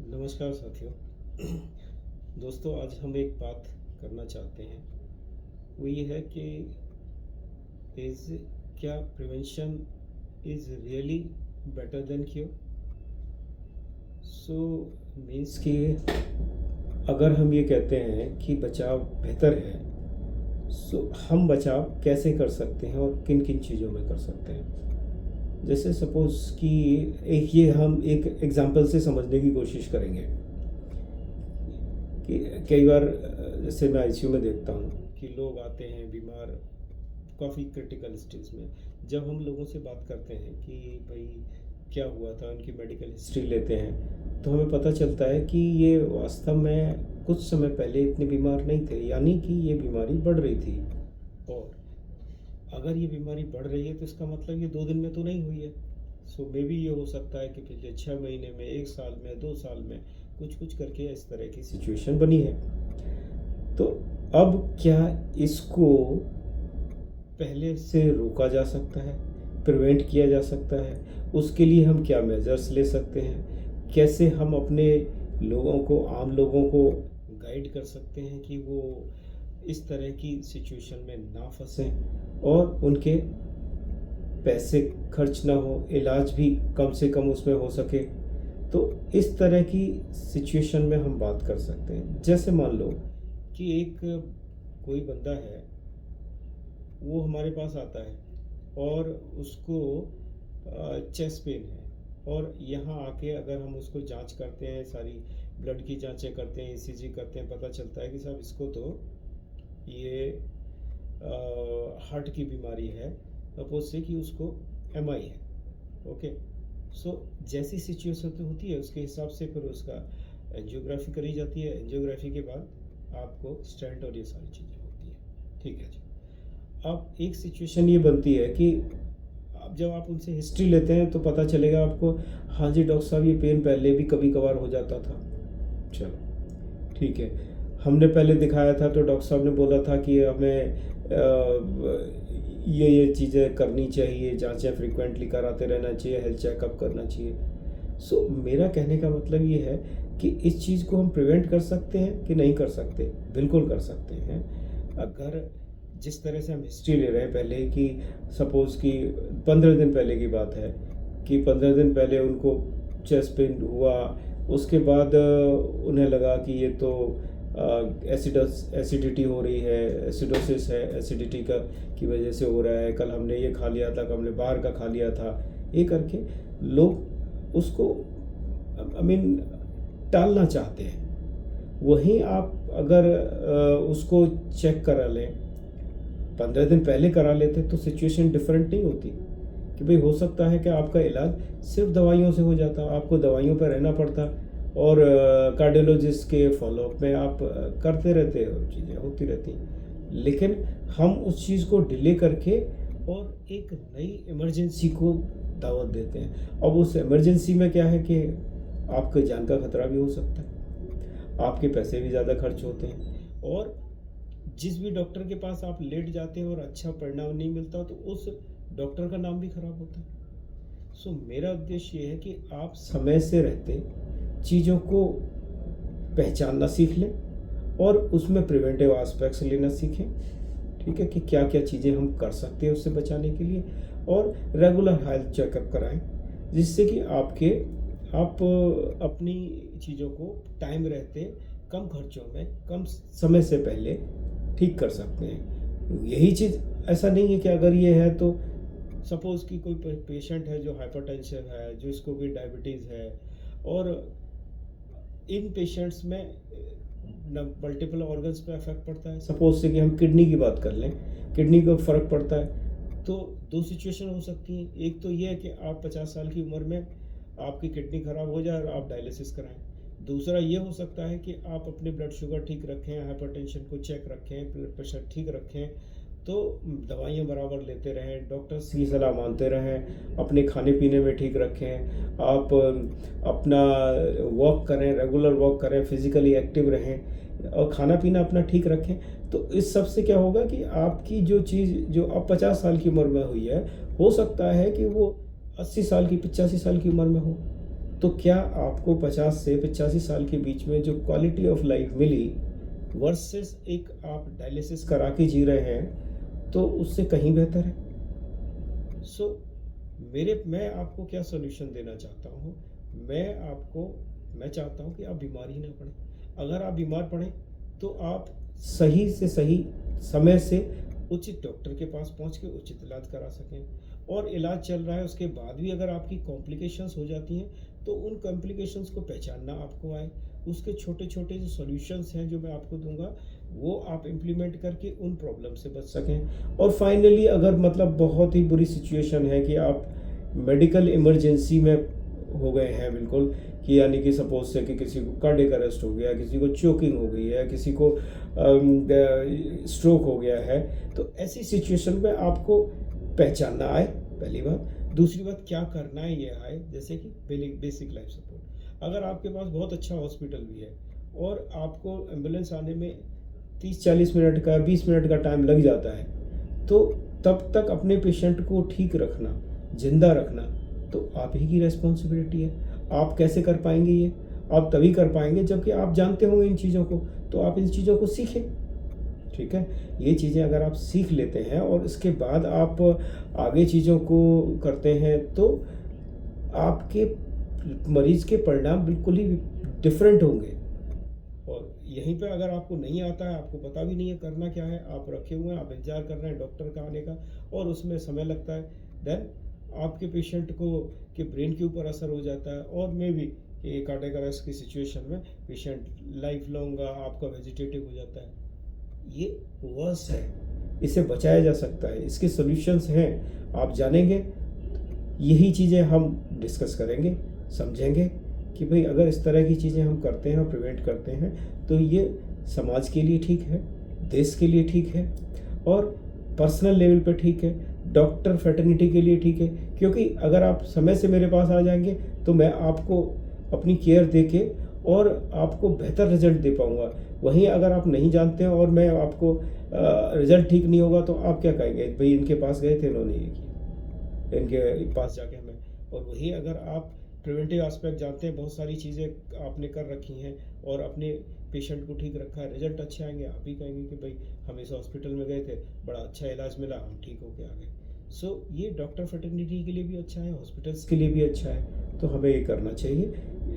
नमस्कार साथियों। दोस्तों, आज हम एक बात करना चाहते हैं। वो ये है कि इज़ क्या prevention is really better than cure. So means कि अगर हम ये कहते हैं कि बचाव बेहतर है, सो हम बचाव कैसे कर सकते हैं और किन किन चीज़ों में कर सकते हैं। जैसे सपोज़ कि हम एक एग्ज़ाम्पल से समझने की कोशिश करेंगे कि कई बार जैसे मैं आईसीयू में देखता हूँ कि लोग आते हैं बीमार, काफ़ी क्रिटिकल स्टेज में। जब हम लोगों से बात करते हैं कि भाई क्या हुआ था, उनकी मेडिकल हिस्ट्री लेते हैं, तो हमें पता चलता है कि ये वास्तव में कुछ समय पहले इतने बीमार नहीं थे, यानी कि ये बीमारी बढ़ रही थी। और अगर ये बीमारी बढ़ रही है तो इसका मतलब ये 2 दिन में तो नहीं हुई है। सो मे बी ये हो सकता है कि पिछले 6 महीने में, 1 साल में, 2 साल में कुछ कुछ करके इस तरह की सिचुएशन बनी है। तो अब क्या इसको पहले से रोका जा सकता है, प्रिवेंट किया जा सकता है? उसके लिए हम क्या मेजर्स ले सकते हैं? कैसे हम अपने लोगों को, आम लोगों को गाइड कर सकते हैं कि वो इस तरह की सिचुएशन में ना फंसें और उनके पैसे खर्च ना हो, इलाज भी कम से कम उसमें हो सके। तो इस तरह की सिचुएशन में हम बात कर सकते हैं। जैसे मान लो कि एक कोई बंदा है, वो हमारे पास आता है और उसको चेस्ट पेन है, और यहाँ आके अगर हम उसको जांच करते हैं, सारी ब्लड की जांचें करते हैं, ईसीजी करते हैं, पता चलता है कि साहब इसको तो ये हार्ट की बीमारी है। सपोज से कि उसको एमआई है। ओके, सो जैसी सिचुएशन तो होती है उसके हिसाब से फिर उसका एंजियोग्राफी करी जाती है। एंजियोग्राफी के बाद आपको स्टेंट और ये सारी चीज़ें होती हैं। ठीक है जी। अब एक सिचुएशन ये बनती है कि अब जब आप उनसे हिस्ट्री लेते हैं तो पता चलेगा आपको, हाँ जी डॉक्टर साहब, ये पेन पहले भी कभी कभार हो जाता था। चलो ठीक है, हमने पहले दिखाया था तो डॉक्टर साहब ने बोला था कि हमें ये चीज़ें करनी चाहिए, जांचें फ्रिक्वेंटली कराते रहना चाहिए, हेल्थ चेकअप करना चाहिए। सो मेरा कहने का मतलब ये है कि इस चीज़ को हम प्रिवेंट कर सकते हैं कि नहीं कर सकते? बिल्कुल कर सकते हैं। अगर जिस तरह से हम हिस्ट्री ले रहे हैं पहले कि सपोज़ कि 15 दिन पहले की बात है कि 15 दिन पहले उनको चेस्ट पेन हुआ, उसके बाद उन्हें लगा कि ये तो एसिडिटी हो रही है, एसिडोसिस है, एसिडिटी की वजह से हो रहा है, कल हमने ये खा लिया था, कल हमने बाहर का खा लिया था, ये करके लोग उसको टालना चाहते हैं। वहीं आप अगर उसको चेक करा लें, 15 दिन पहले करा लेते तो सिचुएशन डिफरेंट नहीं होती कि भाई हो सकता है कि आपका इलाज सिर्फ दवाइयों से हो जाता, आपको दवाइयों पर रहना पड़ता और कार्डियोलॉजिस्ट के फॉलोअप में आप करते रहते हो, चीज़ें होती रहती। लेकिन हम उस चीज़ को डिले करके और एक नई इमरजेंसी को दावत देते हैं। अब उस इमरजेंसी में क्या है कि आपके जान का खतरा भी हो सकता है, आपके पैसे भी ज़्यादा खर्च होते हैं, और जिस भी डॉक्टर के पास आप लेट जाते हैं और अच्छा परिणाम नहीं मिलता तो उस डॉक्टर का नाम भी खराब होता है। सो मेरा उद्देश्य ये है कि आप समय से रहते चीज़ों को पहचानना सीख लें और उसमें प्रिवेंटिव एस्पेक्ट्स लेना सीखें। ठीक है, कि क्या क्या चीज़ें हम कर सकते हैं उससे बचाने के लिए, और रेगुलर हेल्थ चेकअप कराएं, जिससे कि आप अपनी चीज़ों को टाइम रहते, कम खर्चों में, कम समय से पहले ठीक कर सकते हैं। यही चीज़, ऐसा नहीं है कि अगर ये है तो सपोज़ कि कोई पेशेंट है जो हाइपरटेंशन है, जो इसको भी डायबिटीज़ है, और इन पेशेंट्स में मल्टीपल ऑर्गन्स पे अफेक्ट पड़ता है। सपोज से कि हम किडनी की बात कर लें, किडनी को फ़र्क पड़ता है, तो 2 सिचुएशन हो सकती हैं। एक तो ये है कि आप 50 साल की उम्र में आपकी किडनी ख़राब हो जाए और आप डायलिसिस कराएं। दूसरा ये हो सकता है कि आप अपने ब्लड शुगर ठीक रखें, हाइपरटेंशन को चेक रखें, ब्लड प्रेशर ठीक रखें, तो दवाइयाँ बराबर लेते रहें, डॉक्टर्स की सलाह मानते रहें, अपने खाने पीने में ठीक रखें, आप अपना वॉक करें, रेगुलर वॉक करें, फिज़िकली एक्टिव रहें और खाना पीना अपना ठीक रखें। तो इस सब से क्या होगा कि आपकी जो चीज़ जो अब 50 साल की उम्र में हुई है, हो सकता है कि वो 80 साल की, 85 साल की उम्र में हो। तो क्या आपको 50 से 85 साल के बीच में जो क्वालिटी ऑफ लाइफ मिली वर्सेस एक आप डायलिसिस करा के जी रहे हैं, तो उससे कहीं बेहतर है। सो मैं आपको क्या सॉल्यूशन देना चाहता हूँ, मैं चाहता हूँ कि आप बीमार ही ना पड़ें। अगर आप बीमार पड़ें तो आप सही से सही समय से उचित डॉक्टर के पास पहुँच के उचित इलाज करा सकें, और इलाज चल रहा है उसके बाद भी अगर आपकी कॉम्प्लिकेशंस हो जाती हैं तो उन कॉम्प्लिकेशंस को पहचानना आपको आए, उसके छोटे छोटे जो सॉल्यूशंस हैं जो मैं आपको दूंगा वो आप इम्प्लीमेंट करके उन प्रॉब्लम से बच सकें। और फाइनली अगर मतलब बहुत ही बुरी सिचुएशन है कि आप मेडिकल इमरजेंसी में हो गए हैं बिल्कुल, कि यानी कि सपोज से कि किसी को कार्डियक अरेस्ट हो गया, किसी को चोकिंग हो गई है, किसी को स्ट्रोक हो गया है, तो ऐसी सिचुएशन में आपको पहचानना आए पहली बात। दूसरी बात क्या करना है ये आए, जैसे कि बेसिक लाइफ सपोर्ट। अगर आपके पास बहुत अच्छा हॉस्पिटल भी है और आपको एम्बुलेंस आने में 30-40 मिनट का 20 मिनट का टाइम लग जाता है, तो तब तक अपने पेशेंट को ठीक रखना, जिंदा रखना, तो आप ही की रेस्पॉन्सिबिलिटी है। आप कैसे कर पाएंगे ये? आप तभी कर पाएंगे जबकि आप जानते होंगे इन चीज़ों को, तो आप इन चीज़ों को सीखें। ठीक है, ये चीज़ें अगर आप सीख लेते हैं और इसके बाद आप आगे चीज़ों को करते हैं तो आपके मरीज के परिणाम बिल्कुल ही डिफरेंट होंगे। और यहीं पे अगर आपको नहीं आता है, आपको पता भी नहीं है करना क्या है, आप रखे हुए हैं, आप इंतजार कर रहे हैं डॉक्टर का आने का और उसमें समय लगता है, देन आपके पेशेंट को के ब्रेन के ऊपर असर हो जाता है, और मे भी कि कार्डियक अरेस्ट की सिचुएशन में पेशेंट लाइफ लॉन्ग आपका वेजिटेटिव हो जाता है। ये वर्स है, इसे बचाया जा सकता है, इसके सॉल्यूशंस हैं, आप जानेंगे। यही चीज़ें हम डिस्कस करेंगे, समझेंगे कि भाई अगर इस तरह की चीज़ें हम करते हैं और प्रिवेंट करते हैं तो ये समाज के लिए ठीक है, देश के लिए ठीक है, और पर्सनल लेवल पे ठीक है, डॉक्टर फ्रेटर्निटी के लिए ठीक है। क्योंकि अगर आप समय से मेरे पास आ जाएंगे तो मैं आपको अपनी केयर दे के और आपको बेहतर रिजल्ट दे पाऊँगा। वहीं अगर आप नहीं जानते हैं और मैं आपको रिजल्ट ठीक नहीं होगा तो आप क्या कहेंगे, भाई इनके पास गए थे इन्होंने ये किया, इनके पास जाके हमें। और वही अगर आप प्रिवेंटिव एस्पेक्ट जानते हैं, बहुत सारी चीज़ें आपने कर रखी हैं और अपने पेशेंट को ठीक रखा है, रिजल्ट अच्छे आएंगे, आप भी कहेंगे कि भाई हम इस हॉस्पिटल में गए थे, बड़ा अच्छा इलाज मिला, हम ठीक होके आ गए। सो ये डॉक्टर फ्रेटर्निटी के लिए भी अच्छा है, हॉस्पिटल्स के लिए भी अच्छा है, तो हमें ये करना चाहिए।